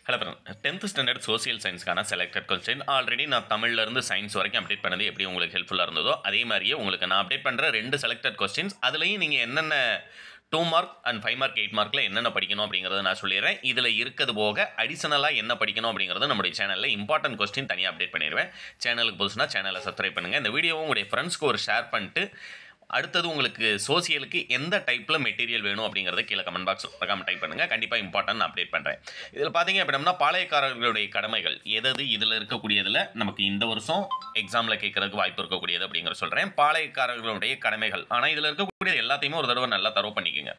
Hello friend, 10th standard social சயின்ஸ்க்கான selected question already நான் தமிழ்லேருந்து சயின்ஸ் வரைக்கும் அப்டேட் பண்ணது எப்படி உங்களுக்கு ஹெல்ப்ஃபுல்லாக இருந்ததோ அதே மாதிரியே உங்களுக்கு நான் அப்டேட் பண்ணுற 2 செலக்டட் கொஸ்டின்ஸ் அதுலேயும் நீங்கள் என்னென்ன 2 மார்க் அண்ட் 5 மார்க் 8 மார்க்கில் என்னென்ன படிக்கணும் அப்படிங்கிறத நான் சொல்லிடுறேன். இதில் இருக்கிறது போக அடிஷனலாக என்ன படிக்கணும் அப்படிங்கிறத நம்முடைய சேனலில் இம்பார்ட்டன்ட் கொஸ்டின் தனியாக அப்டேட் பண்ணிடுவேன். சேனலுக்கு புதுசுனா சேனலை சப்ஸ்கிரைப் பண்ணுங்கள். இந்த வீடியோவும் உங்களுடைய ஃப்ரெண்ட்ஸ்க்கு ஒரு ஷேர் பண்ணிட்டு அடுத்தது உங்களுக்கு சோசியலுக்கு எந்த டைப்பில் மெட்டீரியல் வேணும் அப்படிங்கிறத கீழே கமெண்ட் பாக்ஸ் மறக்காம டைப் பண்ணுங்கள். கண்டிப்பாக இம்பார்ட்டன்ட் அப்டேட் பண்ணுறேன். இதில் பார்த்தீங்க அப்படின்னா பாளையக்காரர்களுடைய கடமைகள் எதாவது இதில் இருக்கக்கூடியதில் நமக்கு இந்த வருஷம் எக்ஸாமில் கேட்கறதுக்கு வாய்ப்பு இருக்கக்கூடியது அப்படிங்கிற சொல்கிறேன். பாளையக்காரர்களுடைய கடமைகள் ஆனால் இதில் இருக்கக்கூடிய எல்லாத்தையுமே ஒரு தடவை நல்லா தரவு பண்ணிக்கோங்க.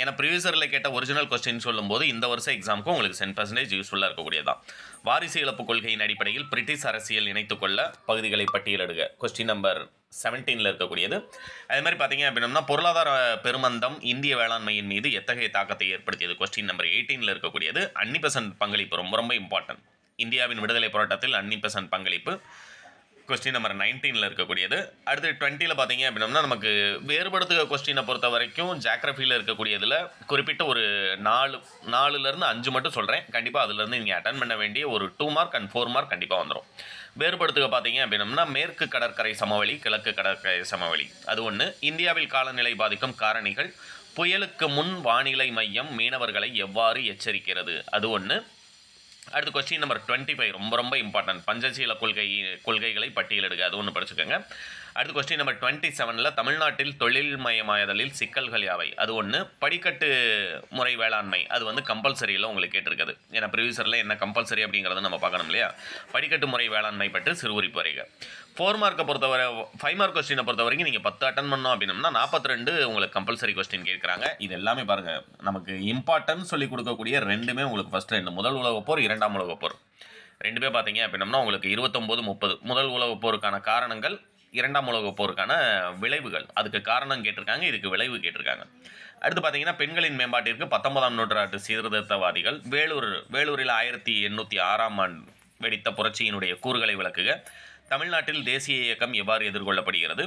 ஏன்னா ப்ரீவியஸரில் கேட்ட ஒரிஜினல் கொஸ்டின் சொல்லும்போது இந்த வருஷம் எக்ஸாமுக்கும் உங்களுக்கு 10% யூஸ்ஃபுல்லாக இருக்கக்கூடியதான். வாரிசு இழப்பு கொள்கையின் அடிப்படையில் பிரிட்டிஷ் அரசியல் இணைத்துக்கொள்ள பகுதிகளை பட்டியலிடுக கொஸ்டின் நம்பர் 17 இருக்கக்கூடியது. அதே மாதிரி பார்த்தீங்க அப்படின்னா பொருளாதார பெருமந்தம் இந்திய வேளாண்மையின் மீது எத்தகைய தாக்கத்தை ஏற்படுத்தியது கொஸ்டின் நம்பர் 18 இருக்கக்கூடியது. அன்னி பங்களிப்பு ரொம்ப ரொம்ப இம்பார்ட்டன்ட். இந்தியாவின் விடுதலை போராட்டத்தில் அன்னி பங்களிப்பு கொஸ்டின் நம்பர் 19 இருக்கக்கூடியது. அடுத்து 20 பார்த்தீங்க அப்படின்னா நமக்கு வேறுபடுத்துக கொஸ்டினை பொறுத்த வரைக்கும் ஜாக்ரஃபியில் இருக்கக்கூடியதில் குறிப்பிட்ட ஒரு 4லேருந்து 5 மட்டும் சொல்கிறேன். கண்டிப்பாக அதிலேருந்து நீங்கள் அட்டன் பண்ண வேண்டிய ஒரு 2 மார்க் அண்ட் 4 மார்க் கண்டிப்பாக வந்துடும். வேறுபடுத்துக பார்த்தீங்க அப்படின்னா மேற்கு கடற்கரை சமவெளி கிழக்கு கடற்கரை சமவெளி அது ஒன்று. இந்தியாவில் காலநிலை பாதிக்கும் காரணிகள், புயலுக்கு முன் வானிலை மையம் மீனவர்களை எவ்வாறு எச்சரிக்கிறது அது ஒன்று. அடுத்து கொஸ்டின் நம்பர் 25 ரொம்ப ரொம்ப இம்பார்ட்டன்ட். பஞ்சசீல கொள்கைகளை பட்டியலிடுக அது ஒன்று படிச்சுக்கோங்க. அடுத்து கொஸ்டின் நம்பர் 27 தமிழ்நாட்டில் தொழில்மயமாதலில் சிக்கல்கள் யாவை அது ஒன்று. படிக்கட்டு முறை வேளாண்மை அது கம்பல்சரியில் உங்களுக்கு கேட்டிருக்குது. ஏன்னா ப்ரீவியஸரில் என்ன கம்பல்சரி அப்படிங்கிறத நம்ம பார்க்கணும் இல்லையா. படிக்கட்டு முறை வேளாண்மை பற்றி சிறுகுறிப்பு வரைக. 4 மார்க்கை பொறுத்தவரை 5 மார்க் கொஸ்டினை பொறுத்த வரைக்கும் நீங்கள் 10 அட்டன் பண்ணோம் அப்படின்னா 42 உங்களுக்கு கம்பல்சரி கொஸ்டின் கேட்குறாங்க. இது எல்லாமே பாருங்கள் நமக்கு இம்பார்ட்டன்ட் சொல்லி கொடுக்கக்கூடிய ரெண்டுமே உங்களுக்கு ஃபஸ்ட் 2 முதல் உலகப்போர் 2ஆம் உலகப்போர் ரெண்டுமே பார்த்தீங்க அப்படின்னா உங்களுக்கு 29 30 முதல் உலகப்போருக்கான காரணங்கள் 2ஆம் உலகப்போருக்கான விளைவுகள் அதுக்கு காரணம் கேட்டிருக்காங்க, இதுக்கு விளைவு கேட்டிருக்காங்க. அடுத்து பார்த்தீங்கன்னா பெண்களின் மேம்பாட்டிற்கு 19ஆம் நூற்றாண்டு சீர்திருத்தவாதிகள் வேலூரில் 1806ஆம் ஆண்டு வெடித்த புரட்சியினுடைய கூறுகளை விளக்குக. தமிழ்நாட்டில் தேசிய இயக்கம் எவ்வாறு எதிர்கொள்ளப்படுகிறது.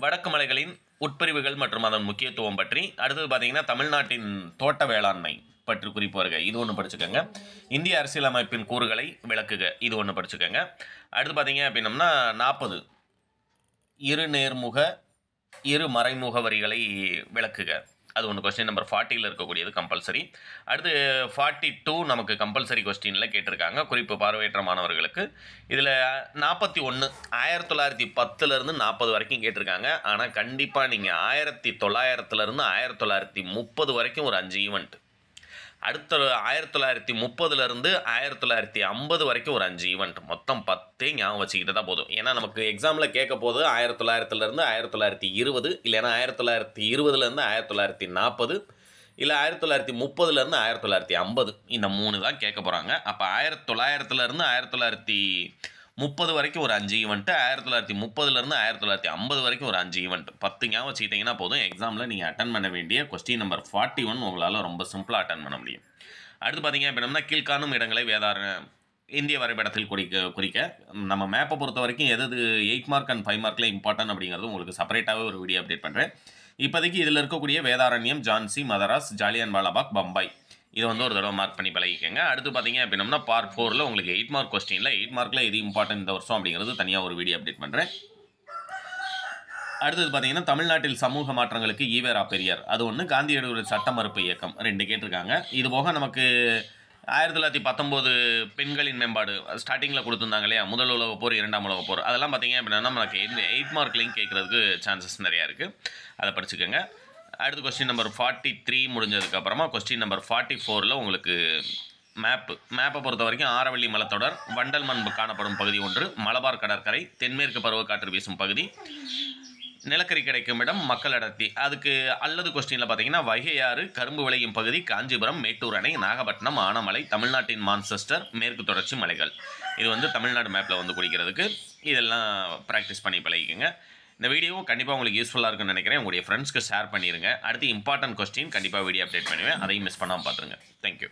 வடக்கு மலைகளின் உட்பிரிவுகள் மற்றும் அதன் முக்கியத்துவம் பற்றி. அடுத்தது பார்த்தீங்கன்னா தமிழ்நாட்டின் தோட்ட வேளாண்மை பற்றி குறிப்பு வருக இது ஒன்று படிச்சுக்கோங்க. இந்திய அரசியலமைப்பின் கூறுகளை விளக்குக இது ஒன்று படிச்சுக்கோங்க. அடுத்து பார்த்தீங்க அப்படின்னம்னா 40 இரு நேர்முக இரு மறைமுக வரிகளை விளக்குக அது ஒன்று கொஸ்டின் நம்பர் 40 இருக்கக்கூடியது கம்பல்சரி. அடுத்து 42 நமக்கு கம்பல்சரி கொஸ்டினில் கேட்டிருக்காங்க குறிப்பு பார்வையற்ற மாணவர்களுக்கு. இதில் 41 1910 40 வரைக்கும் கேட்டிருக்காங்க. ஆனால் கண்டிப்பாக நீங்கள் 1900 1930 வரைக்கும் ஒரு 5 ஈவெண்ட், அடுத்த 1930 1950 வரைக்கும் ஒரு 5 ஈவெண்ட், மொத்தம் 10 ஞாபகம் வச்சுக்கிட்டு தான் போதும். ஏன்னா நமக்கு எக்ஸாமில் கேட்க போது 1900 1920 இல்லைன்னா 1920 1940 இல்லை 1930 1950 இந்த 3 தான் கேட்க போகிறாங்க. அப்போ 1900 1930 வரைக்கும் ஒரு 5 ஈவெண்ட்டு, 1930 1950 வரைக்கும் ஒரு 5 ஈவெண்ட், 10 ஞாபகம் வச்சுக்கிட்டிங்கன்னா போதும். எக்ஸாமில் நீங்கள் அட்டன் பண்ண வேண்டிய கொஸ்டின் நம்பர் 41 உங்களால் ரொம்ப சிம்பிளாக அட்டன் பண்ண முடியும். அடுத்து பார்த்தீங்க அப்படின்னா கீழ்காணும் இடங்களை இந்திய வரைபடத்தில் குறிக்க. நம்ம மேப்பை பொறுத்த வரைக்கும் எது 8 மார்க் அண்ட் 5 மார்க்கில் இம்பார்ட்டன்ட் அப்படிங்கிறது உங்களுக்கு செப்பரேட்டாகவே ஒரு வீடியோ அப்டேட் பண்ணுறேன். இப்போதைக்கு இதில் இருக்கக்கூடிய வேதாரண்யம், ஜான்சி, மதராஸ், ஜாலியன்வாலாபாக், பம்பாய் இதை ஒரு தடவை மார்க் பண்ணி பழகிக்கங்க. அடுத்து பார்த்தீங்க அப்படின்னா பார்ட் 4 உங்களுக்கு 8 மார்க் கொஸ்டினில் 8 மார்க்கில் இது இம்பார்ட்டன்ட் இந்த வருஷம் அப்படிங்கிறது தனியாக ஒரு வீடியோ அப்டேட் பண்ணுறேன். அடுத்தது பார்த்தீங்கன்னா தமிழ்நாட்டில் சமூக மாற்றங்களுக்கு ஈவேரா பெரியார் அது ஒன்று. காந்தியடிகளுடைய சட்ட மறுப்பு இயக்கம் 2 கேட்டிருக்காங்க. இது போக நமக்கு 1919 பெண்களின் மேம்பாடு ஸ்டார்டிங்கில் கொடுத்துருந்தாங்க இல்லையா, முதல் உலகப்போர் 2ஆம் உலகப்போர் அதெல்லாம் பார்த்தீங்க அப்படின்னா நமக்கு 8 மார்க்லையும் கேட்குறதுக்கு சான்சஸ் நிறையா இருக்குது, அதை படிச்சுக்கோங்க. அடுத்து கொஸ்டின் நம்பர் 43 முடிஞ்சதுக்கப்புறமா கொஸ்டின் நம்பர் 44 உங்களுக்கு மேப்பை பொறுத்த வரைக்கும் ஆரவள்ளி மலைத்தொடர், வண்டல் மண் காணப்படும் பகுதி 1, மலபார் கடற்கரை, தென்மேற்கு பருவக்காற்று வீசும் பகுதி, நிலக்கரி கிடைக்கும் இடம், மக்கள் அடர்த்தி அதுக்கு அல்லது கொஸ்டினில் பார்த்தீங்கன்னா வைகையாறு, கரும்பு விளையும் பகுதி, காஞ்சிபுரம், மேட்டூர் அணை, நாகப்பட்டினம், ஆனமலை, தமிழ்நாட்டின் மான்செஸ்டர், மேற்கு தொடர்ச்சி மலைகள் இது தமிழ்நாடு மேப்பில் குடிக்கிறதுக்கு. இதெல்லாம் ப்ராக்டிஸ் பண்ணி பழகிக்கங்க. இந்த வீடியோவும் கண்டிப்பாக உங்களுக்கு யூஸ்ஃபுல்லாக இருக்குன்னு நினைக்கிறேன். உங்களுடைய ஃப்ரெண்ட்ஸ்க்கு ஷேர் பண்ணிடுங்க. அடுத்து இம்பார்ட்டன்ட் கொஸ்டின் கண்டிப்பாக வீடியோ அப்டேட் பண்ணுவேன், அதையும் மிஸ் பண்ணாமல் பார்த்துருங்க. தேங்க்யூ.